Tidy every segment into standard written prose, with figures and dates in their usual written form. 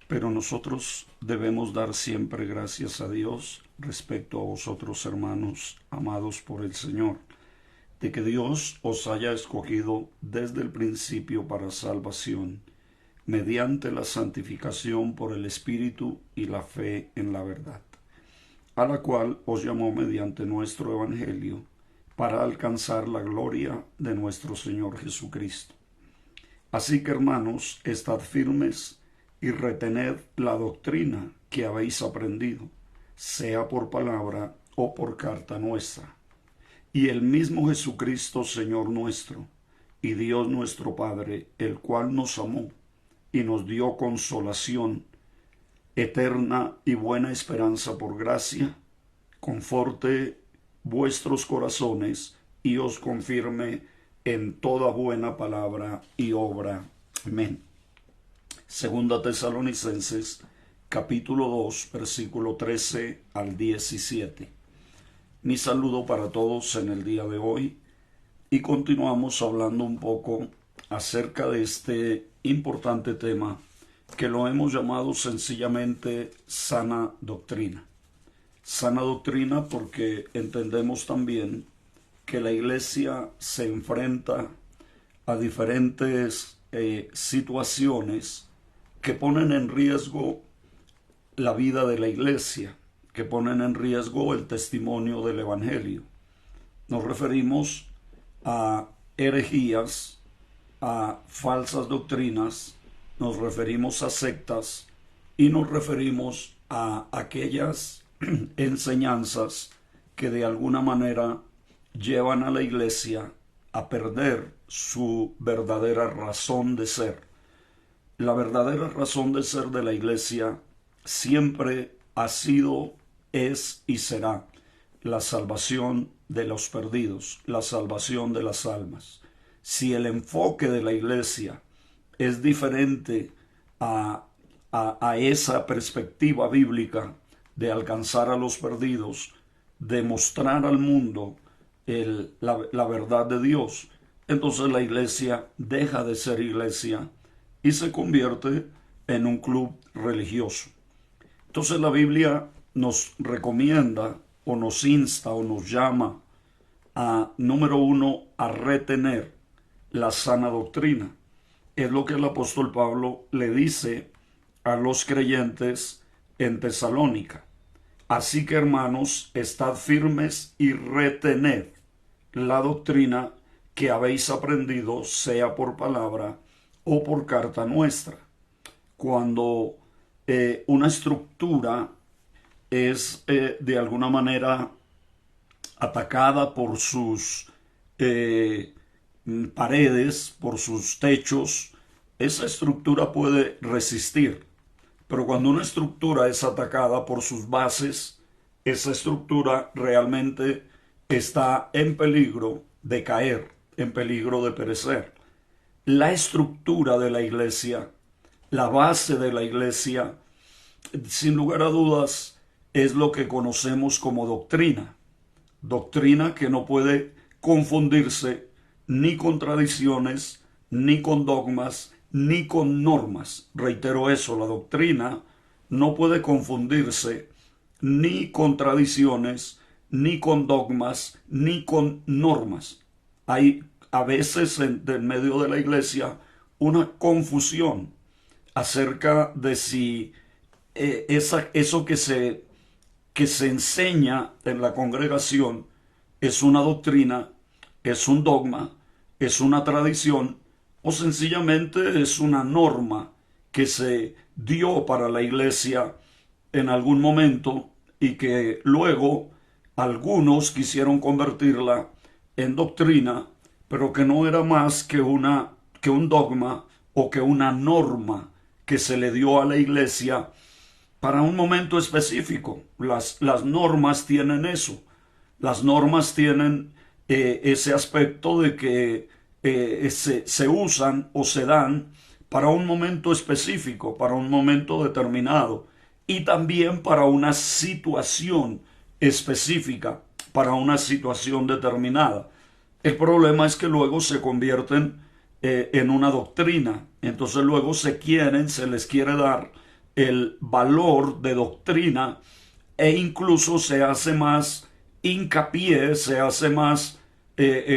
Pero nosotros debemos dar siempre gracias a Dios respecto a vosotros, hermanos, amados por el Señor, de que Dios os haya escogido desde el principio para salvación, mediante la santificación por el Espíritu y la fe en la verdad, a la cual os llamó mediante nuestro Evangelio, para alcanzar la gloria de nuestro Señor Jesucristo. Así que, hermanos, estad firmes y retened la doctrina que habéis aprendido, sea por palabra o por carta nuestra. Y el mismo Jesucristo, Señor nuestro, y Dios nuestro Padre, el cual nos amó y nos dio consolación eterna y buena esperanza por gracia, conforte vuestros corazones y os confirme en toda buena palabra y obra. Amén. Segunda Tesalonicenses, capítulo 2, versículo 13 al 17. Mi saludo para todos en el día de hoy, y continuamos hablando un poco acerca de este importante tema que lo hemos llamado sencillamente sana doctrina. Sana doctrina porque entendemos también que la iglesia se enfrenta a diferentes situaciones que ponen en riesgo la vida de la iglesia, que ponen en riesgo el testimonio del Evangelio. Nos referimos a herejías, a falsas doctrinas, nos referimos a sectas y nos referimos a aquellas enseñanzas que de alguna manera llevan a la iglesia a perder su verdadera razón de ser. La verdadera razón de ser de la iglesia siempre ha sido, es y será la salvación de los perdidos, la salvación de las almas. Si el enfoque de la iglesia es diferente a esa perspectiva bíblica de alcanzar a los perdidos, de mostrar al mundo la verdad de Dios, entonces la iglesia deja de ser iglesia y se convierte en un club religioso. Entonces la Biblia nos recomienda o nos insta o nos llama a, número uno, a retener la sana doctrina. Es lo que el apóstol Pablo le dice a los creyentes en Tesalónica. Así que, hermanos, estad firmes y retened la doctrina que habéis aprendido, sea por palabra o por carta nuestra. Cuando una estructura es de alguna manera atacada por sus paredes, por sus techos, esa estructura puede resistir. Pero cuando una estructura es atacada por sus bases, esa estructura realmente está en peligro de caer, en peligro de perecer. La estructura de la iglesia, la base de la iglesia, sin lugar a dudas, es lo que conocemos como doctrina. Doctrina que no puede confundirse ni con tradiciones, ni con dogmas, ni con normas. Reitero eso, la doctrina no puede confundirse ni con tradiciones, ni con dogmas, ni con normas. Hay a veces en medio de la iglesia una confusión acerca de si eso que se enseña en la congregación es una doctrina, es un dogma, es una tradición o sencillamente es una norma que se dio para la iglesia en algún momento y que luego algunos quisieron convertirla en doctrina, pero que no era más que un dogma o que una norma que se le dio a la iglesia para un momento específico. Las normas tienen eso. Las normas tienen ese aspecto de que se usan o se dan para un momento específico, para un momento determinado y también para una situación específica, para una situación determinada. El problema es que luego se convierten en una doctrina. Entonces luego se les quiere dar el valor de doctrina e incluso se hace más hincapié, se hace más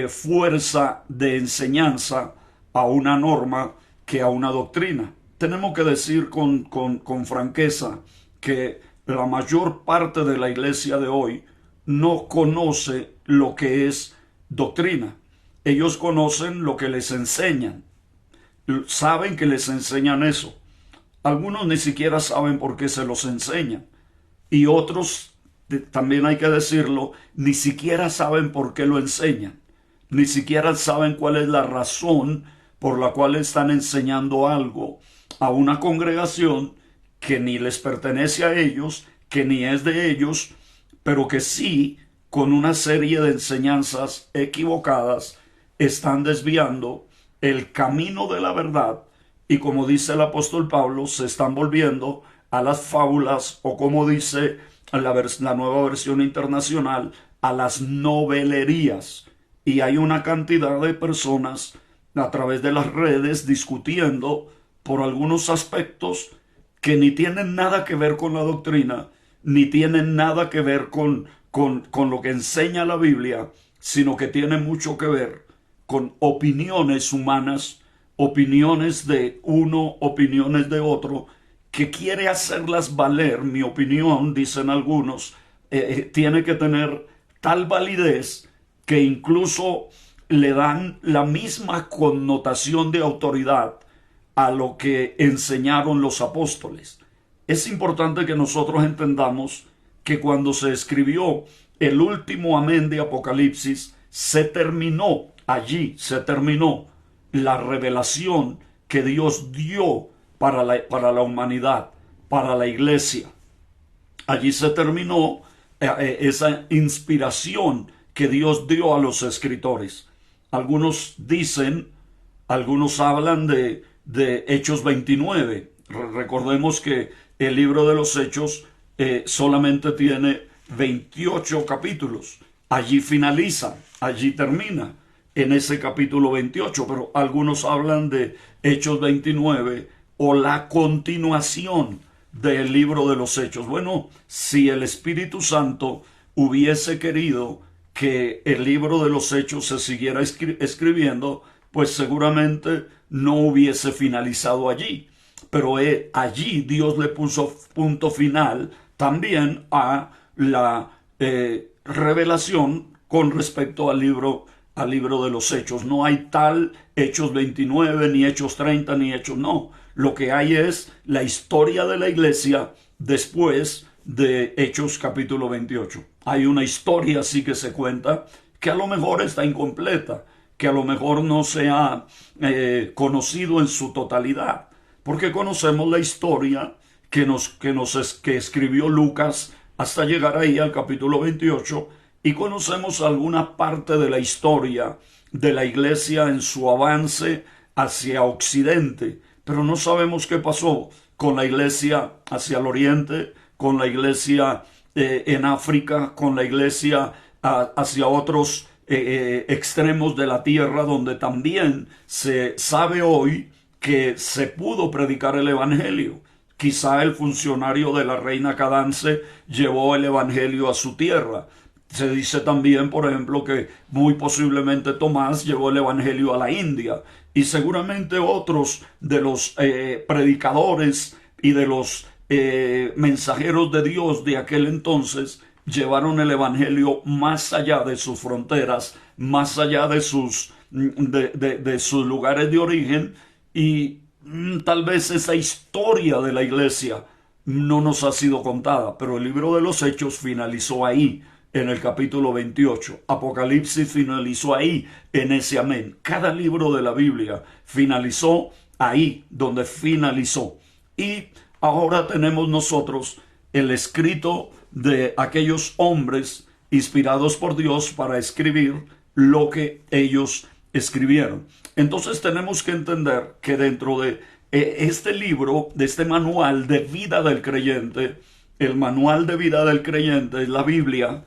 fuerza de enseñanza a una norma que a una doctrina. Tenemos que decir con franqueza que la mayor parte de la iglesia de hoy no conoce lo que es doctrina. Ellos conocen lo que les enseñan, saben que les enseñan eso. Algunos ni siquiera saben por qué se los enseñan. Y otros, también hay que decirlo, ni siquiera saben por qué lo enseñan. Ni siquiera saben cuál es la razón por la cual están enseñando algo a una congregación que ni les pertenece a ellos, que ni es de ellos, pero que sí, con una serie de enseñanzas equivocadas, están desviando el camino de la verdad y, como dice el apóstol Pablo, se están volviendo a las fábulas, o como dice la nueva versión internacional, a las novelerías. Y hay una cantidad de personas a través de las redes discutiendo por algunos aspectos que ni tienen nada que ver con la doctrina, ni tienen nada que ver con lo que enseña la Biblia, sino que tienen mucho que ver con opiniones humanas, opiniones de uno, opiniones de otro, que quiere hacerlas valer. Mi opinión, dicen algunos, tiene que tener tal validez que incluso le dan la misma connotación de autoridad a lo que enseñaron los apóstoles. Es importante que nosotros entendamos que cuando se escribió el último amén de Apocalipsis, se terminó, allí se terminó la revelación que Dios dio para la humanidad, para la iglesia. Allí se terminó esa inspiración que Dios dio a los escritores. Algunos dicen, algunos hablan de Hechos 29. Recordemos que el libro de los Hechos solamente tiene 28 capítulos. Allí finaliza, allí termina, en ese capítulo 28, pero algunos hablan de Hechos 29 o la continuación del libro de los Hechos. Bueno, si el Espíritu Santo hubiese querido que el libro de los Hechos se siguiera escribiendo, pues seguramente no hubiese finalizado allí. Pero allí Dios le puso punto final también a la revelación con respecto al libro de los Hechos. No hay tal Hechos 29, ni Hechos 30, ni Hechos, no. Lo que hay es la historia de la iglesia después de Hechos capítulo 28. Hay una historia así que se cuenta, que a lo mejor está incompleta, que a lo mejor no se ha conocido en su totalidad, porque conocemos la historia que escribió Lucas hasta llegar ahí al capítulo 28, y conocemos alguna parte de la historia de la iglesia en su avance hacia Occidente, pero no sabemos qué pasó con la iglesia hacia el Oriente, con la iglesia en África, con la iglesia hacia otros extremos de la tierra, donde también se sabe hoy que se pudo predicar el evangelio. Quizá el funcionario de la reina Cadance llevó el evangelio a su tierra. Se dice también, por ejemplo, que muy posiblemente Tomás llevó el evangelio a la India, y seguramente otros de los predicadores y de los mensajeros de Dios de aquel entonces llevaron el evangelio más allá de sus fronteras, más allá de sus lugares de origen, y tal vez esa historia de la iglesia no nos ha sido contada, pero el libro de los Hechos finalizó ahí, en el capítulo 28. Apocalipsis finalizó ahí, en ese amén. Cada libro de la Biblia finalizó ahí, donde finalizó. Y ahora tenemos nosotros el escrito de aquellos hombres inspirados por Dios para escribir lo que ellos escribieron. Entonces tenemos que entender que dentro de este libro, de este manual de vida del creyente, el manual de vida del creyente es la Biblia.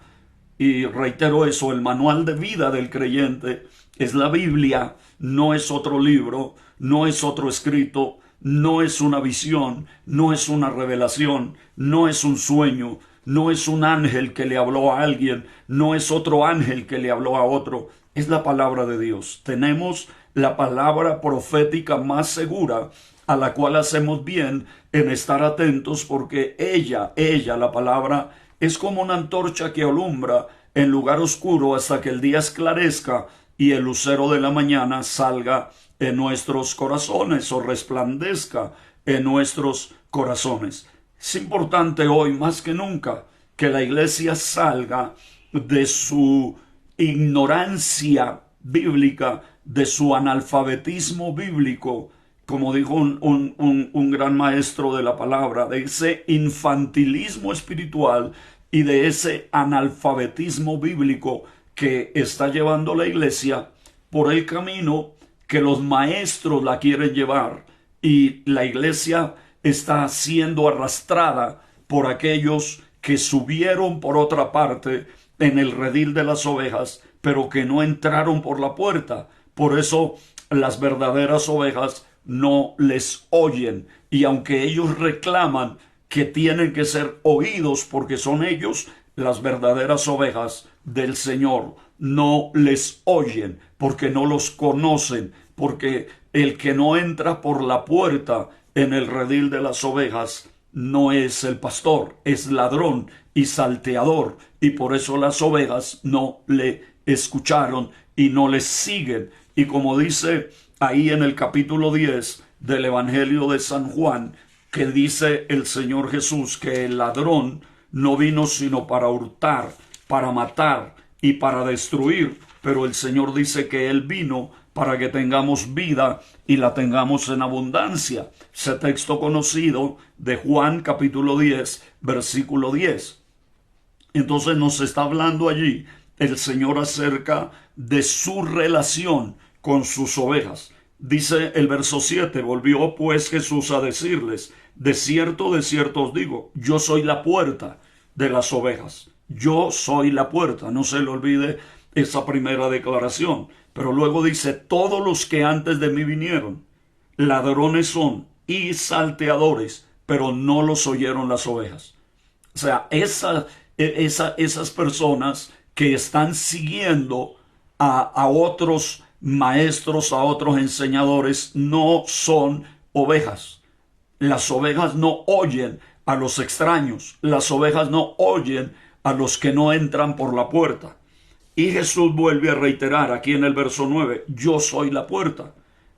Y reitero eso, el manual de vida del creyente es la Biblia, no es otro libro, no es otro escrito, no es una visión, no es una revelación, no es un sueño, no es un ángel que le habló a alguien, no es otro ángel que le habló a otro, es la palabra de Dios. Tenemos la palabra profética más segura, a la cual hacemos bien en estar atentos, porque ella, la palabra, es como una antorcha que alumbra en lugar oscuro hasta que el día esclarezca y el lucero de la mañana salga en nuestros corazones o resplandezca en nuestros corazones. Es importante hoy más que nunca que la iglesia salga de su ignorancia bíblica, de su analfabetismo bíblico, como dijo un gran maestro de la palabra, de ese infantilismo espiritual y de ese analfabetismo bíblico que está llevando la iglesia por el camino que los maestros la quieren llevar, y la iglesia está siendo arrastrada por aquellos que subieron por otra parte en el redil de las ovejas, pero que no entraron por la puerta. Por eso las verdaderas ovejas no les oyen, y aunque ellos reclaman que tienen que ser oídos porque son ellos, las verdaderas ovejas del Señor no les oyen porque no los conocen, porque el que no entra por la puerta en el redil de las ovejas no es el pastor, es ladrón y salteador, y por eso las ovejas no le escucharon y no les siguen. Y como dice ahí en el capítulo 10 del Evangelio de San Juan, que dice el Señor Jesús que el ladrón no vino sino para hurtar, para matar y para destruir, pero el Señor dice que Él vino para que tengamos vida y la tengamos en abundancia. Ese texto conocido de Juan capítulo 10, versículo 10. Entonces nos está hablando allí el Señor acerca de su relación con sus ovejas. Dice el verso 7, volvió pues Jesús a decirles, de cierto os digo, yo soy la puerta de las ovejas. Yo soy la puerta. No se le olvide esa primera declaración. Pero luego dice, todos los que antes de mí vinieron, ladrones son y salteadores, pero no los oyeron las ovejas. O sea, esas personas que están siguiendo a otros maestros, a otros enseñadores, no son ovejas. Las ovejas no oyen a los extraños. Las ovejas no oyen a los que no entran por la puerta. Y Jesús vuelve a reiterar aquí en el verso 9, yo soy la puerta.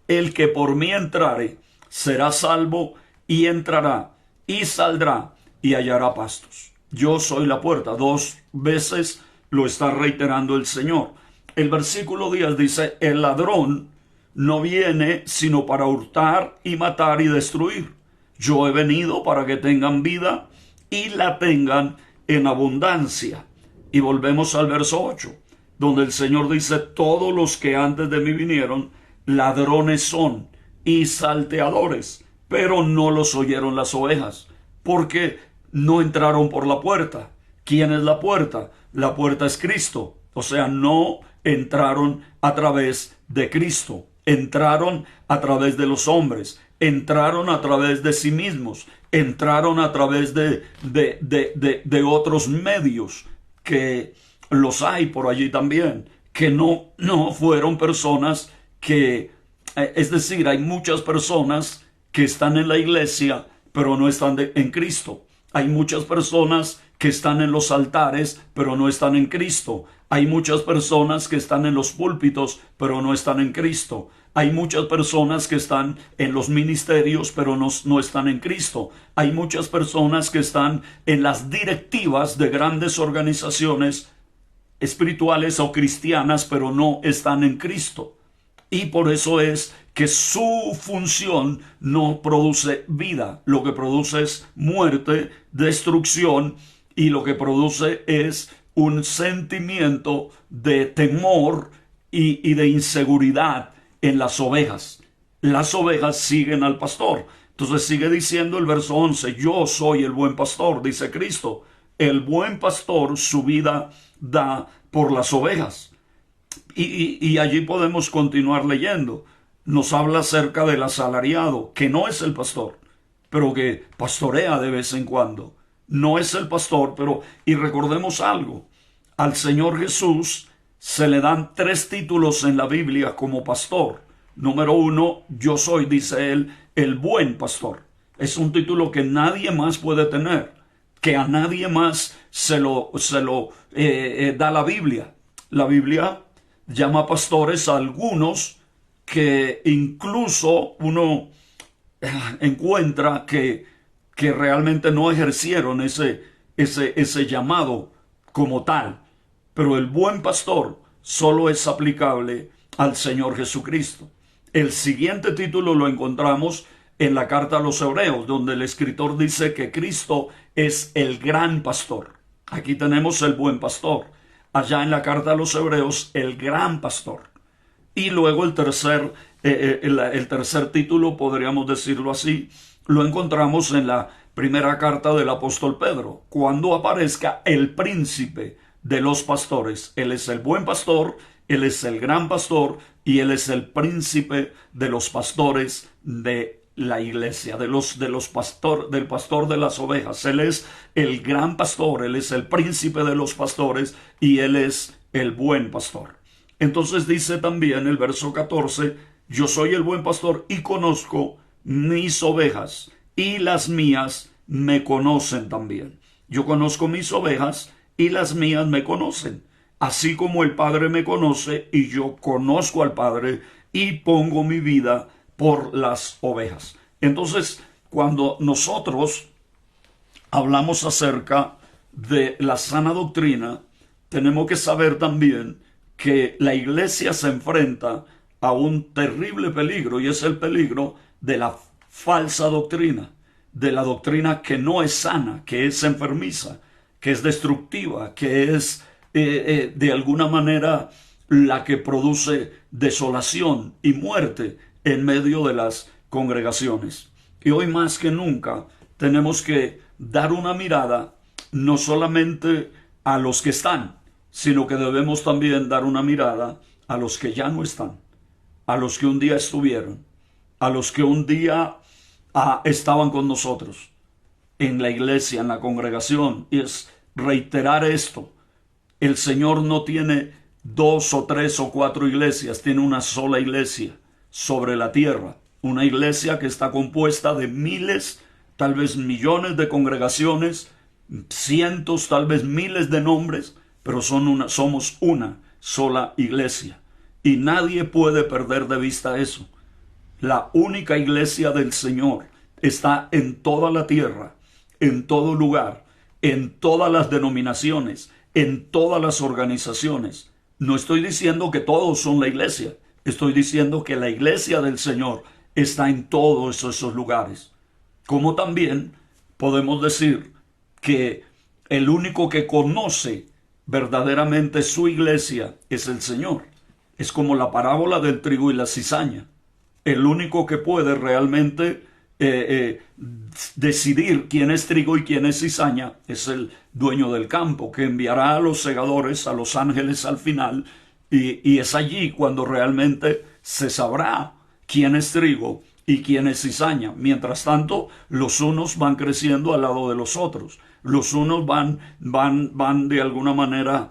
El que por mí entrare será salvo, y entrará y saldrá y hallará pastos. Yo soy la puerta. 2 veces lo está reiterando el Señor. El versículo 10 dice, el ladrón no viene sino para hurtar y matar y destruir. Yo he venido para que tengan vida y la tengan en abundancia. Y volvemos al verso 8, donde el Señor dice, todos los que antes de mí vinieron, ladrones son y salteadores, pero no los oyeron las ovejas, porque no entraron por la puerta. ¿Quién es la puerta? La puerta es Cristo. O sea, no entraron a través de Cristo, entraron a través de los hombres, entraron a través de sí mismos, entraron a través de otros medios, que los hay por allí también, que no fueron personas que, es decir, hay muchas personas que están en la iglesia, pero no están en Cristo. Hay muchas personas que están en los altares, pero no están en Cristo. Hay muchas personas que están en los púlpitos, pero no están en Cristo. Hay muchas personas que están en los ministerios, pero no están en Cristo. Hay muchas personas que están en las directivas de grandes organizaciones espirituales o cristianas, pero no están en Cristo. Y por eso es que su función no produce vida. Lo que produce es muerte, destrucción, y lo que produce es un sentimiento de temor y de inseguridad en las ovejas. Las ovejas siguen al pastor. Entonces sigue diciendo el verso 11, yo soy el buen pastor, dice Cristo. El buen pastor su vida da por las ovejas. Y allí podemos continuar leyendo. nos habla acerca del asalariado, que no es el pastor, pero que pastorea de vez en cuando. No es el pastor, pero, y recordemos algo, al Señor Jesús se le dan 3 títulos en la Biblia como pastor. Número 1, yo soy, dice él, el buen pastor. Es un título que nadie más puede tener, que a nadie más se lo da la Biblia. La Biblia llama pastores a algunos que incluso uno encuentra que realmente no ejercieron ese llamado como tal. Pero el buen pastor solo es aplicable al Señor Jesucristo. El siguiente título lo encontramos en la carta a los Hebreos, donde el escritor dice que Cristo es el gran pastor. Aquí tenemos el buen pastor. Allá en la carta a los Hebreos, el gran pastor. Y luego el tercer título, podríamos decirlo así, lo encontramos en la primera carta del apóstol Pedro, cuando aparezca el príncipe de los pastores. Él es el buen pastor, él es el gran pastor y él es el príncipe de los pastores de la iglesia, del pastor de las ovejas. Él es el gran pastor, él es el príncipe de los pastores y él es el buen pastor. Entonces dice también el verso 14, yo soy el buen pastor y conozco mis ovejas y las mías me conocen también. Yo conozco mis ovejas y las mías me conocen, así como el Padre me conoce y yo conozco al Padre y pongo mi vida por las ovejas. Entonces, cuando nosotros hablamos acerca de la sana doctrina, tenemos que saber también que la iglesia se enfrenta a un terrible peligro, y es el peligro de la falsa doctrina, de la doctrina que no es sana, que es enfermiza, que es destructiva, que es de alguna manera la que produce desolación y muerte en medio de las congregaciones. Y hoy más que nunca tenemos que dar una mirada no solamente a los que están, sino que debemos también dar una mirada a los que ya no están, a los que un día estuvieron, a los que un día estaban con nosotros en la iglesia, en la congregación. Y es reiterar esto: el Señor no tiene 2 o 3 o 4 iglesias, tiene una sola iglesia sobre la tierra, una iglesia que está compuesta de miles, tal vez millones de congregaciones, cientos, tal vez miles de nombres, pero somos una sola iglesia. Y nadie puede perder de vista eso. La única iglesia del Señor está en toda la tierra, en todo lugar, en todas las denominaciones, en todas las organizaciones. No estoy diciendo que todos son la iglesia. Estoy diciendo que la iglesia del Señor está en todos esos lugares. Como también podemos decir que el único que conoce verdaderamente su iglesia es el Señor. Es como la parábola del trigo y la cizaña. El único que puede realmente decidir quién es trigo y quién es cizaña es el dueño del campo, que enviará a los segadores, a los ángeles al final, y es allí cuando realmente se sabrá quién es trigo y quién es cizaña. Mientras tanto, los unos van creciendo al lado de los otros. Los unos van de alguna manera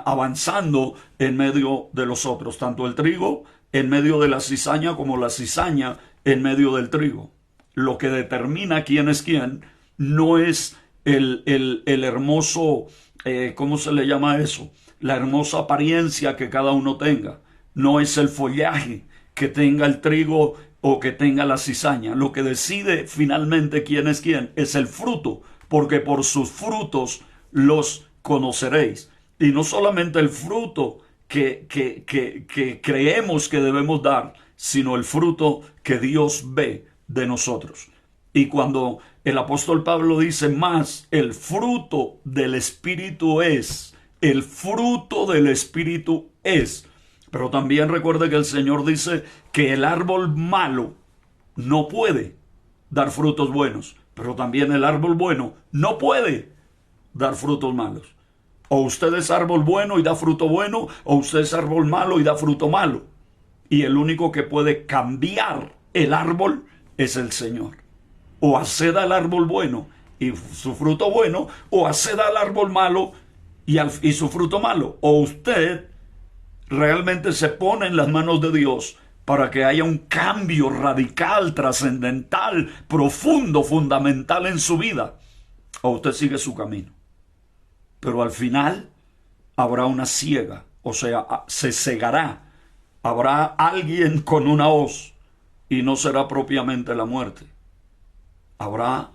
avanzando en medio de los otros. Tanto el trigo en medio de la cizaña como la cizaña en medio del trigo. Lo que determina quién es quién no es el hermoso, ¿cómo se le llama eso? La hermosa apariencia que cada uno tenga. No es el follaje que tenga el trigo o que tenga la cizaña. Lo que decide finalmente quién es el fruto, porque por sus frutos los conoceréis. Y no solamente el fruto que creemos que debemos dar, sino el fruto que Dios ve de nosotros. Y cuando el apóstol Pablo dice más, el fruto del Espíritu es, el fruto del Espíritu es. Pero también recuerde que el Señor dice que el árbol malo no puede dar frutos buenos, pero también el árbol bueno no puede dar frutos malos. O usted es árbol bueno y da fruto bueno, o usted es árbol malo y da fruto malo. Y el único que puede cambiar el árbol es el Señor. O haced al árbol bueno y su fruto bueno, o haced al árbol malo y su fruto malo. O usted realmente se pone en las manos de Dios para que haya un cambio radical, trascendental, profundo, fundamental en su vida. O usted sigue su camino. Pero al final habrá una siega, o sea, se cegará. Habrá alguien con una hoz y no será propiamente la muerte. Habrá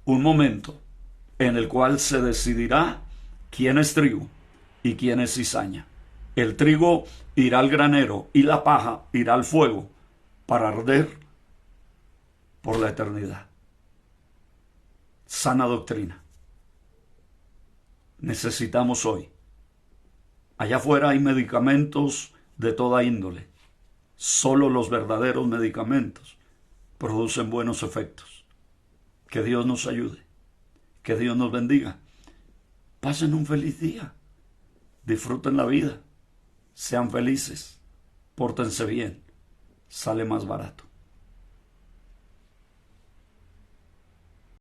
un momento en el cual se decidirá quién es trigo y quién es cizaña. El trigo irá al granero y la paja irá al fuego para arder por la eternidad. Sana doctrina. Necesitamos hoy. Allá afuera hay medicamentos de toda índole. Solo los verdaderos medicamentos producen buenos efectos. Que Dios nos ayude. Que Dios nos bendiga. Pasen un feliz día. Disfruten la vida. Sean felices. Pórtense bien. Sale más barato.